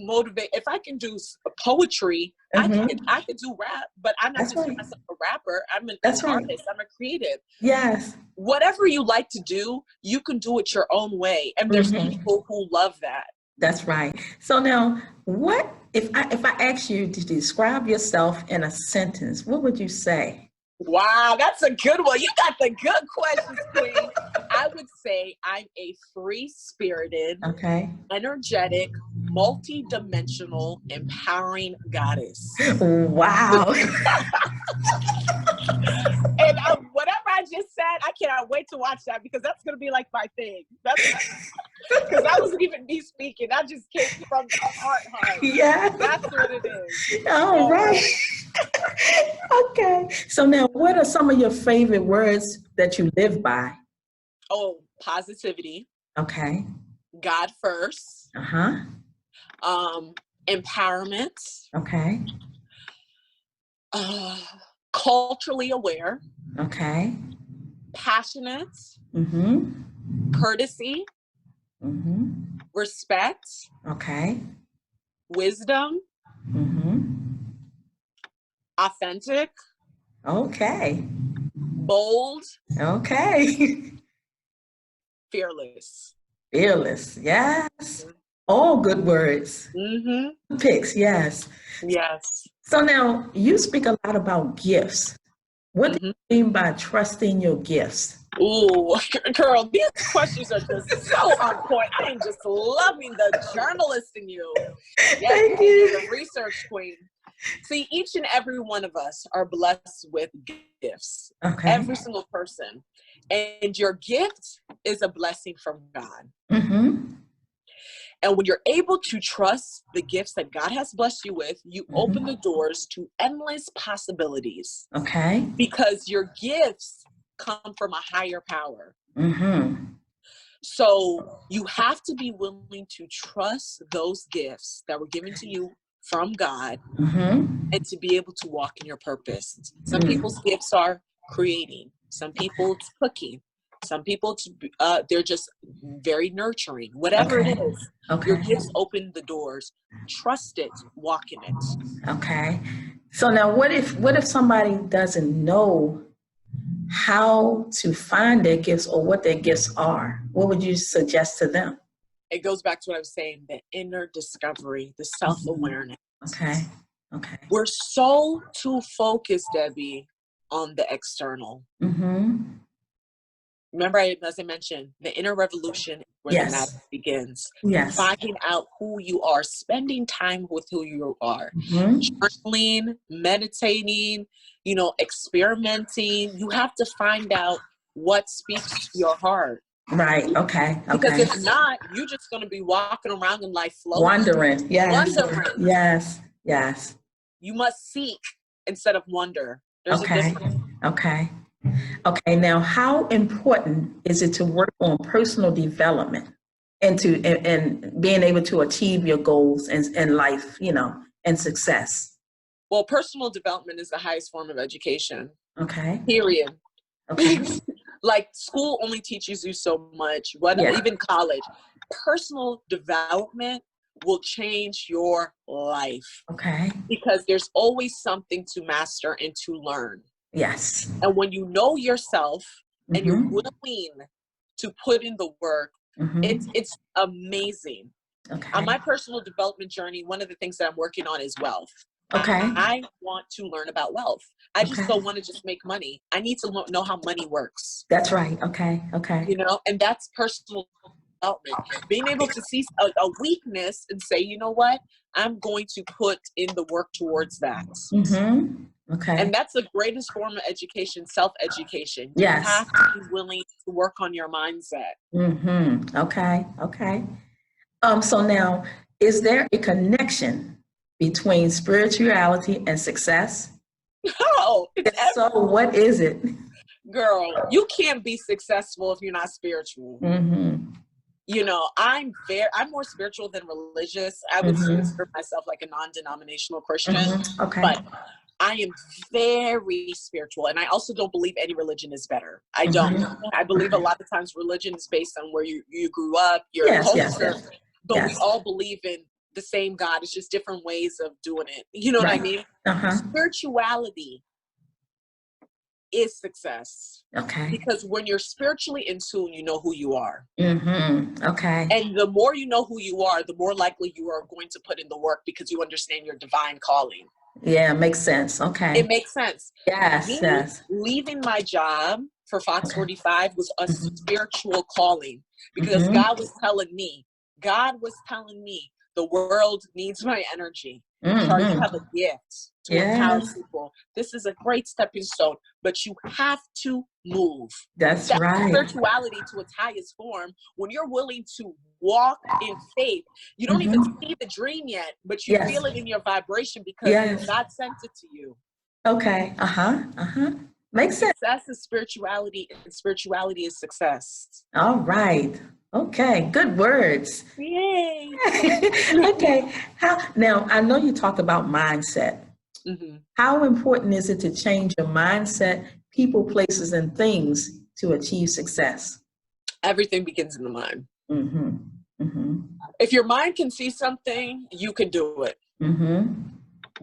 poetry, I could do rap, but I'm not considering myself a rapper. I'm an artist. I'm a creative. Yes. Whatever you like to do, you can do it your own way. And there's people who love that. That's right. So now, what if I ask you to describe yourself in a sentence, what would you say? Wow, that's a good one. You got the good questions, Queen. I would say I'm a free-spirited, energetic, multi-dimensional empowering goddess. Wow. And whatever I just said, I cannot wait to watch that because that's going to be like my thing. That's because that wasn't even me speaking. That just came from the heart. Yeah. That's what it is. All right. Okay. So now, what are some of your favorite words that you live by? Oh, positivity. Okay. God first. Uh-huh. Empowerment. Okay. Culturally aware. Okay. Passionate. Mm-hmm. Courtesy. Mm-hmm. Respect. Okay. Wisdom. Mm-hmm. Authentic. Okay. Bold. Okay. Fearless. Fearless. Yes. All good words. Mm-hmm. Picks. Yes. Yes. So now you speak a lot about gifts. What do you mean by trusting your gifts? Ooh, girl, these questions are just so on point. I am just loving the journalist in you. Yes, Thank you. the research queen. See, each and every one of us are blessed with gifts. Okay. Every single person. And your gift is a blessing from God. Mm-hmm. And when you're able to trust the gifts that God has blessed you with, you open the doors to endless possibilities. Okay. Because your gifts come from a higher power. Mm-hmm. So you have to be willing to trust those gifts that were given to you from God and to be able to walk in your purpose. Some people's gifts are creating. Some people it's cooking. Some people they're just very nurturing. Whatever it is, your gifts open the doors. Trust it. Walk in it. Okay. So now, what if somebody doesn't know how to find their gifts or what their gifts are? What would you suggest to them? It goes back to what I was saying, the inner discovery, the self-awareness. Okay. Okay. We're so too focused, Debbie, on the external. Remember, as I mentioned, the inner revolution is where the magic begins. Yes. Finding out who you are, spending time with who you are, journaling, meditating, experimenting. You have to find out what speaks to your heart. Right. Okay. Because if not, you're just going to be walking around in life floating. Wondering. Yes. Wondering. Yes. Yes. You must seek instead of wonder. There's a difference. Okay. Okay. Now, how important is it to work on personal development and being able to achieve your goals in life, and success? Well, personal development is the highest form of education. Okay. Period. Okay. Like school only teaches you so much, even college. Personal development will change your life. Okay. Because there's always something to master and to learn. Yes. And when you know yourself and you're willing to put in the work, it's amazing. Okay. On my personal development journey, one of the things that I'm working on is wealth. Okay. I want to learn about wealth. I just don't want to just make money. I need to know how money works. That's right. Okay. Okay. And that's personal development. Being able to see a weakness and say, you know what, I'm going to put in the work towards that. Okay. And that's the greatest form of education, self-education. Yes. You have to be willing to work on your mindset. Okay. Okay. So now, is there a connection between spirituality and success? Oh, so what is it? Girl, you can't be successful if you're not spiritual. I'm more spiritual than religious. I would consider myself like a non-denominational Christian. Okay. But I am very spiritual. And I also don't believe any religion is better. I don't. I believe a lot of times religion is based on where you grew up, your culture. But we all believe in the same God. It's just different ways of doing it. You know what I mean? Spirituality is success. Okay. Because when you're spiritually in tune, you know who you are. Okay. And the more you know who you are, the more likely you are going to put in the work because you understand your divine calling. Yeah, makes sense. Okay. It makes sense. Yes. Leaving my job for Fox 45 was a spiritual calling because God was telling me, God was telling me the world needs my energy. Mm-hmm. Char, you have a gift to empower Yes. people. This is a great stepping stone, but you have to move. That's right. Spirituality to its highest form. When you're willing to walk in faith, you don't even see the dream yet, but you feel it in your vibration because God sent it to you. Okay. Makes sense. Success is spirituality, and spirituality is success. All right. Okay. Good words. Yay. Okay. Now, I know you talked about mindset. Mm-hmm. How important is it to change your mindset, people, places, and things to achieve success? Everything begins in the mind. Mm-hmm. Mm-hmm. If your mind can see something, you can do it. Mm-hmm.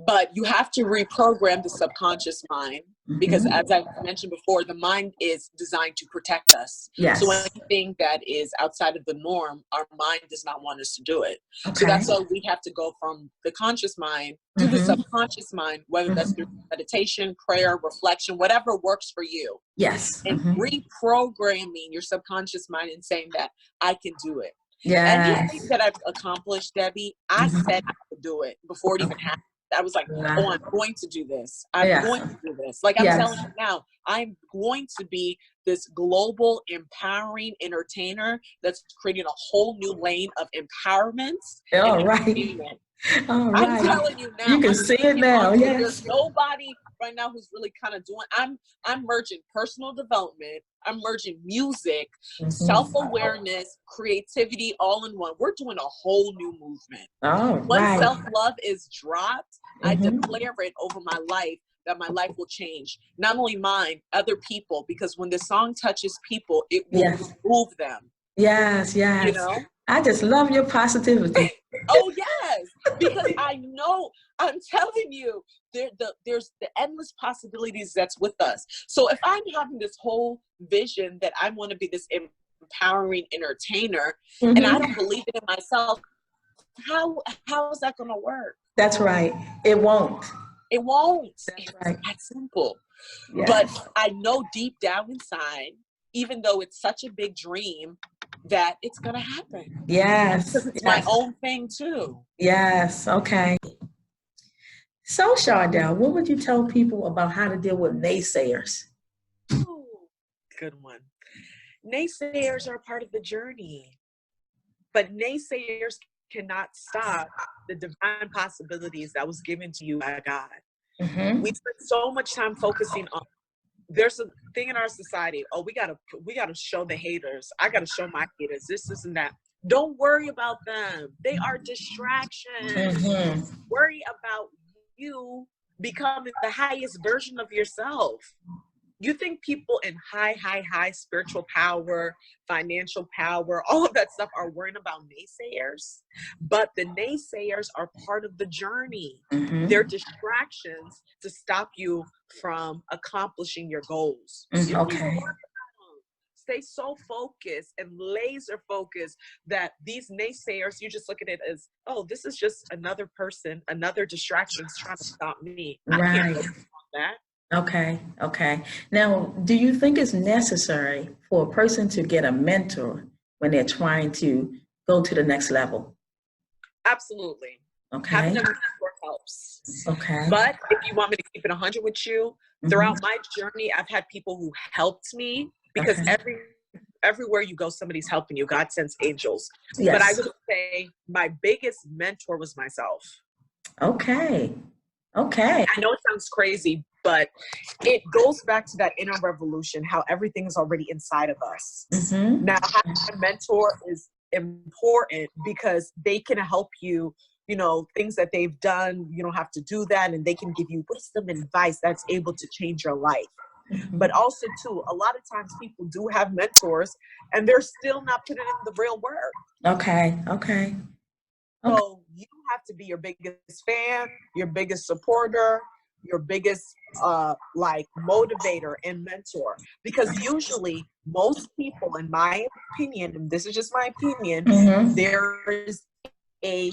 But you have to reprogram the subconscious mind because, as I mentioned before, the mind is designed to protect us. Yes. So anything that is outside of the norm, our mind does not want us to do it. Okay. So that's why we have to go from the conscious mind to the subconscious mind, whether that's through meditation, prayer, reflection, whatever works for you. Yes. And reprogramming your subconscious mind and saying that I can do it. Yes. Anything that I've accomplished, Debbie, I said I could do it before it even happened. I was like, oh, I'm going to do this. I'm going to do this. Like I'm telling you now, I'm going to be this global empowering entertainer that's creating a whole new lane of empowerment and entertainment. All right. I'm telling you now. You can see it now. Yes. There's nobody right now who's really kind of doing. I'm merging personal development. I'm merging music, self-awareness, creativity, all in one. We're doing a whole new movement. All right. Once self-love is dropped, I declare it over my life that my life will change. Not only mine, other people, because when the song touches people, it will move them. Yes, yes. You know? I just love your positivity. Oh, yes. Because I know, I'm telling you, there's the endless possibilities that's with us. So if I'm having this whole vision that I want to be this empowering entertainer, and I don't believe it in myself, how is that going to work? That's right. It won't. It won't. That's It's right. that simple. Yes. But I know deep down inside, even though it's such a big dream, that it's going to happen. Yes. Because it's my own thing too. Yes. Okay. So, Chardelle, what would you tell people about how to deal with naysayers? Ooh, good one. Naysayers are part of the journey, but naysayers cannot stop the divine possibilities that was given to you by God. We spend so much time focusing on, there's a thing in our society, oh, we gotta show the haters. I gotta show my haters this and that. Don't worry about them. They are distractions. Worry about you becoming the highest version of yourself. You think people in high spiritual power, financial power, all of that stuff are worrying about naysayers, but the naysayers are part of the journey. They're distractions to stop you from accomplishing your goals. Okay. Stay so focused and laser focused that these naysayers, you just look at it as, oh, this is just another person, another distraction trying to stop me. I can't focus on that. Okay. Now, do you think it's necessary for a person to get a mentor when they're trying to go to the next level? Absolutely. Okay. Having a mentor helps. Okay. But if you want me to keep it 100 with you, throughout my journey, I've had people who helped me because everywhere you go, somebody's helping you. God sends angels. Yes. But I would say my biggest mentor was myself. Okay. I know it sounds crazy, but it goes back to that inner revolution, how everything is already inside of us. Now, having a mentor is important because they can help you, things that they've done, you don't have to do that, and they can give you wisdom and advice that's able to change your life. But also, too, a lot of times people do have mentors, and they're still not putting in the real work. Okay. So you have to be your biggest fan, your biggest supporter, your biggest motivator and mentor. Because usually most people, in my opinion, and this is just my opinion, there is a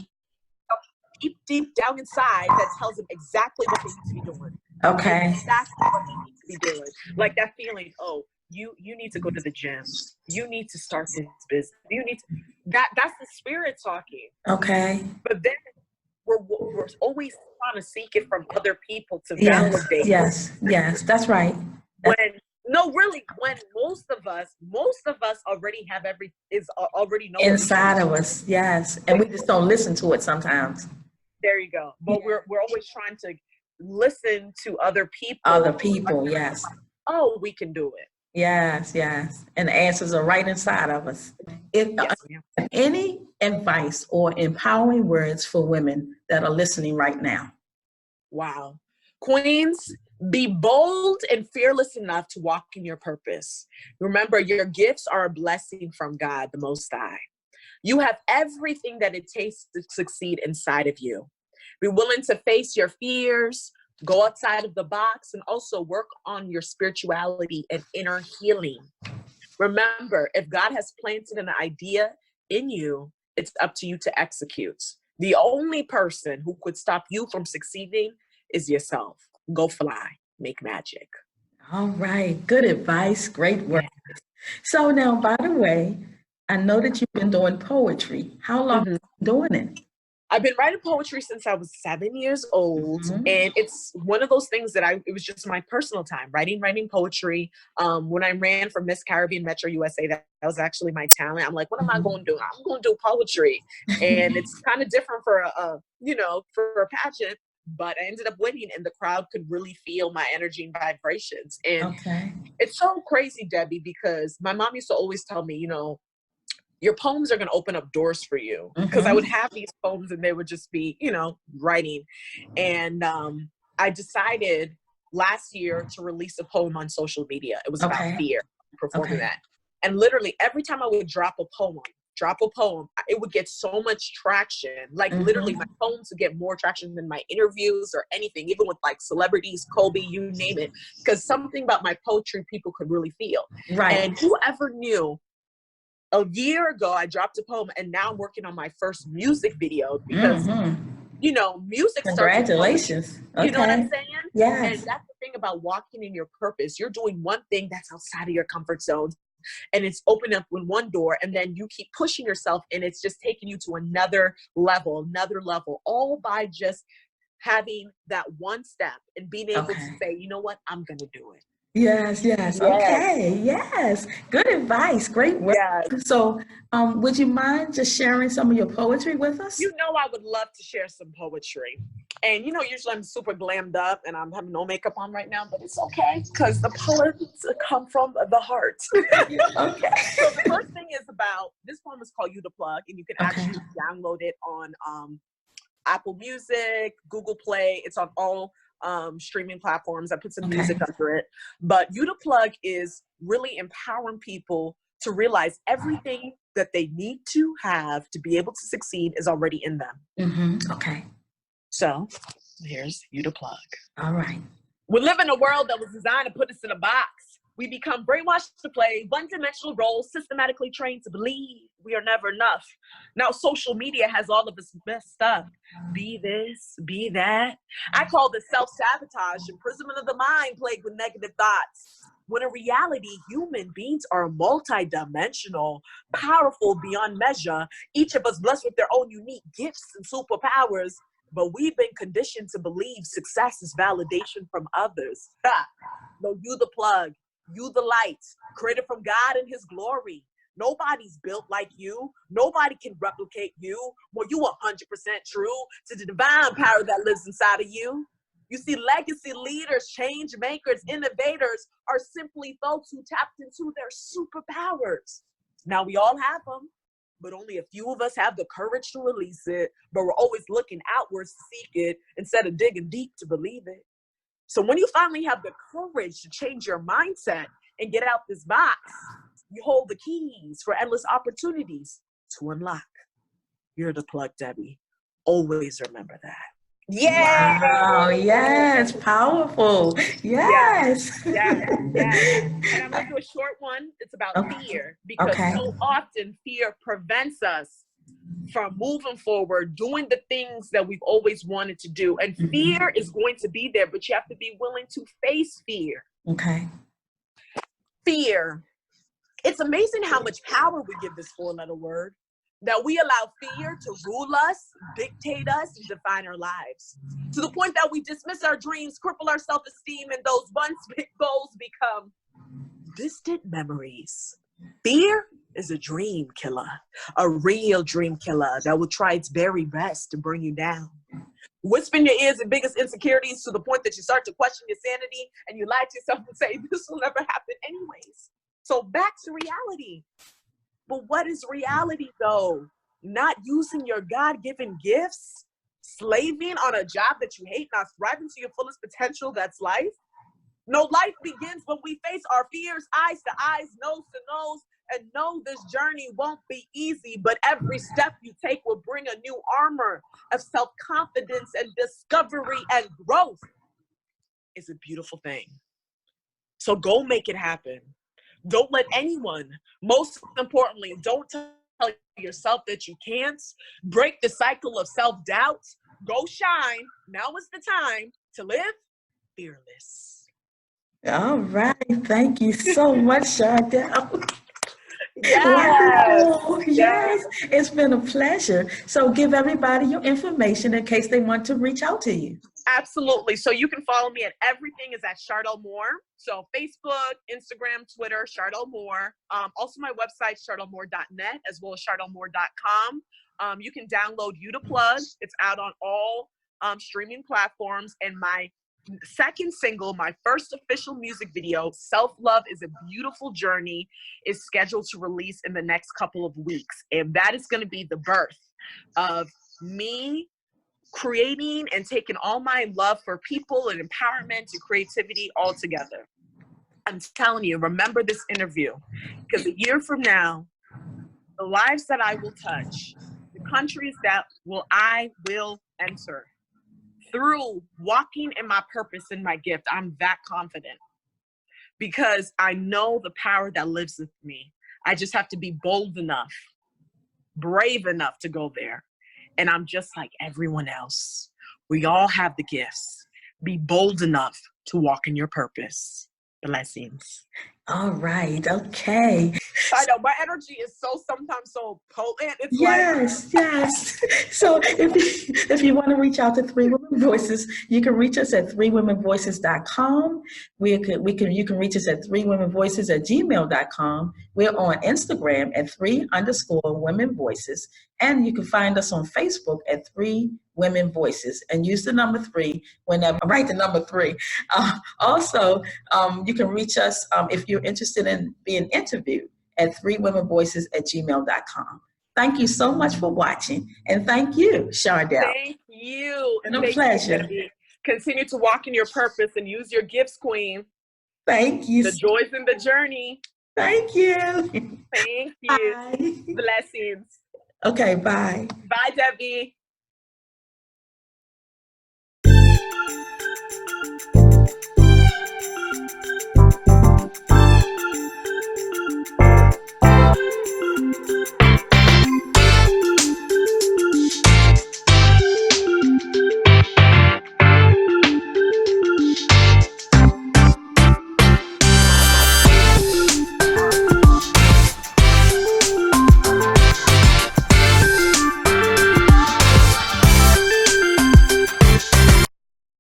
deep down inside that tells them exactly what they need to be doing. Exactly what they need to be doing. Like that feeling, oh, you need to go to the gym. You need to start this business. You need to, that's the spirit talking. Okay. But then we're always trying to seek it from other people to validate. Yes, that's right. When most of us already have already know inside of us. Yes, and we just don't listen to it sometimes. There you go. But we're always trying to listen to other people. Yes. Oh, we can do it. Yes. And the answers are right inside of us. Any advice or empowering words for women that are listening right now? Wow. Queens, be bold and fearless enough to walk in your purpose. Remember, your gifts are a blessing from God, the Most High. You have everything that it takes to succeed inside of you. Be willing to face your fears, go outside of the box, and also work on your spirituality and inner healing. Remember, if God has planted an idea in you, it's up to you to execute. The only person who could stop you from succeeding is yourself. Go fly, make magic. All right. Good advice. Great work. So now, by the way, I know that you've been doing poetry. How long have you been doing it? I've been writing poetry since I was 7 years old. And it's one of those things that it was just my personal time, writing poetry. When I ran for Miss Caribbean Metro USA, that was actually my talent. I'm like, what am I going to do? I'm going to do poetry. And it's kind of different for a pageant, but I ended up winning, and the crowd could really feel my energy and vibrations. And it's so crazy, Debbie, because my mom used to always tell me, your poems are going to open up doors for you. Because I would have these poems and they would just be, writing. And I decided last year to release a poem on social media. It was about fear, performing that. And literally every time I would drop a poem, it would get so much traction. Like literally my poems would get more traction than my interviews or anything, even with like celebrities, Kobe, you name it. Because something about my poetry people could really feel. And whoever knew, a year ago, I dropped a poem, and now I'm working on my first music video because, music Congratulations. You know what I'm saying? Yes. And that's the thing about walking in your purpose. You're doing one thing that's outside of your comfort zone, and it's opening up in one door, and then you keep pushing yourself, and it's just taking you to another level, all by just having that one step and being able to say, you know what, I'm going to do it. Yes. Okay. Yes. Good advice. Great work. So, would you mind just sharing some of your poetry with us? I would love to share some poetry. And, usually I'm super glammed up and I'm having no makeup on right now, but it's okay because the poems come from the heart. So the first thing is this poem is called You the Plug, and you can actually download it on Apple Music, Google Play. It's on all streaming platforms. I put some music under it. But You the Plug is really empowering people to realize everything that they need to have to be able to succeed is already in them. So here's You the Plug. All right. We live in a world that was designed to put us in a box. We become brainwashed to play one-dimensional roles, systematically trained to believe we are never enough. Now social media has all of us messed up. Be this, be that. I call this self-sabotage, imprisonment of the mind plagued with negative thoughts. When in reality, human beings are multidimensional, powerful beyond measure, each of us blessed with their own unique gifts and superpowers. But we've been conditioned to believe success is validation from others. No, you the plug. You the light, created from God in his glory. Nobody's built like you. Nobody can replicate you. Well, you 100% true to the divine power that lives inside of you. You see, legacy leaders, change makers, innovators are simply folks who tapped into their superpowers. Now, we all have them, but only a few of us have the courage to release it. But we're always looking outwards to seek it instead of digging deep to believe it. So when you finally have the courage to change your mindset and get out this box, you hold the keys for endless opportunities to unlock. You're the plug, Debbie. Always remember that. Yeah. Wow. Yes. Powerful. Yes. Yeah. And I'm going to do a short one. It's about fear, because so often fear prevents us from moving forward, doing the things that we've always wanted to do. And fear is going to be there, but you have to be willing to face fear. Fear. It's amazing how much power we give this four-letter word, that we allow fear to rule us, dictate us, and define our lives. To the point that we dismiss our dreams, cripple our self-esteem, and those once big goals become distant memories. Fear is a dream killer, a real dream killer that will try its very best to bring you down. Whisper in your ears and biggest insecurities to the point that you start to question your sanity and you lie to yourself and say, this will never happen anyways. So back to reality. But what is reality though? Not using your God-given gifts, slaving on a job that you hate, not thriving to your fullest potential, that's life. No, life begins when we face our fears, eyes to eyes, nose to nose, and know this journey won't be easy, but every step you take will bring a new armor of self-confidence and discovery and growth. It's a beautiful thing. So go make it happen. Don't let anyone, most importantly, don't tell yourself that you can't. Break the cycle of self-doubt. Go shine. Now is the time to live fearless. All right. Thank you so much, Chardelle. Yes. Wow. Yes. It's been a pleasure. So give everybody your information in case they want to reach out to you. Absolutely. So you can follow me at everything is at Chardelle Moore. So Facebook, Instagram, Twitter, Chardelle Moore. Also my website, chardellemoore.net, as well as chardellemoore.com. You can download You to Plug. It's out on all streaming platforms. And my second single, my first official music video, Self-Love is a Beautiful Journey, is scheduled to release in the next couple of weeks. And that is going to be the birth of me creating and taking all my love for people and empowerment and creativity all together. I'm telling you, remember this interview, because a year from now, the lives that I will touch, the countries that I will enter through walking in my purpose and my gift, I'm that confident because I know the power that lives with me. I just have to be bold enough, brave enough to go there. And I'm just like everyone else. We all have the gifts. Be bold enough to walk in your purpose. Blessings. All right. Okay. I know my energy is sometimes so potent. It's yes. So if you want to reach out to Three Women Voices, you can reach us at threewomenvoices.com. You can reach us at threewomenvoices@gmail.com. We're on Instagram at 3_women voices. And you can find us on Facebook at 3 Women Voices and use the number 3 whenever, write the number 3. Also, you can reach us if you're interested in being interviewed at 3womenvoices@gmail.com. Thank you so much for watching. And thank you, Chardelle. Thank you. And a pleasure. Continue to walk in your purpose and use your gifts, Queen. Thank you. The joys in the journey. Thank you. Thank you. Bye. Blessings. Okay, bye. Bye, Debbie.